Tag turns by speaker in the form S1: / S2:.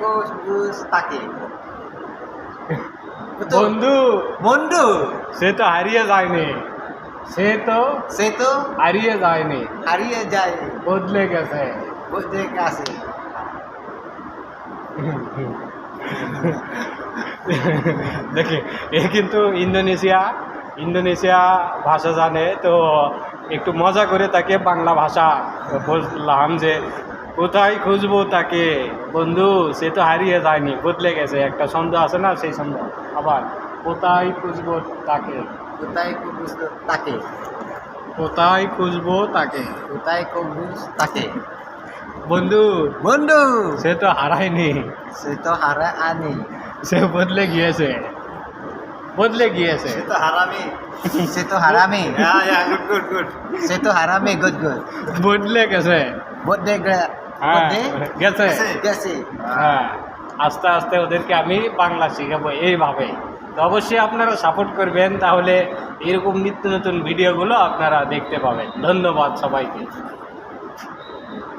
S1: কবুজ তাকে।
S2: বন্ধু
S1: বন্ধু
S2: সে তো হারিয়ে যায়নি, সে তো হারিয়ে যায়নি,
S1: হারিয়ে যায়,
S2: বদলে গেছে।
S1: বদলে গেছে।
S2: দেখি এ কিন্তু ইন্দোনেশিয়া ভাষা জানে, তো একটু মজা করে তাকে বাংলা ভাষা বললাম যে কোথায় খুঁজবো তাকে, বন্ধু সে তো হারিয়ে যায়নি, বদলে গেছে। একটা ছন্দ আছে না, সেই ছন্দ। আবার কোথায় খুঁজবো তাকে,
S1: কোথায় কবুজ তাকে,
S2: কোথায় খুঁজবো তাকে,
S1: কোথায় কবুজ তাকে।
S2: বন্ধু
S1: বন্ধু
S2: সে তো হারায়নি,
S1: সে তো হারা আনি,
S2: সে বদলে গিয়েছে, বদলে গিয়েছে।
S1: সে তো হারামি, সে তো হারামি,
S2: গুড।
S1: সে তো হারামি, গুড গুড।
S2: বদলে গেছে,
S1: বদলে
S2: হ্যাঁ গেছে।
S1: গেছে।
S2: হ্যাঁ, আস্তে আস্তে ওদেরকে আমি বাংলা শিখাবো এইভাবে। তো অবশ্যই আপনারা সাপোর্ট করবেন, তাহলে এরকম নিত্য নতুন ভিডিওগুলো আপনারা দেখতে পাবেন। ধন্যবাদ সবাইকে।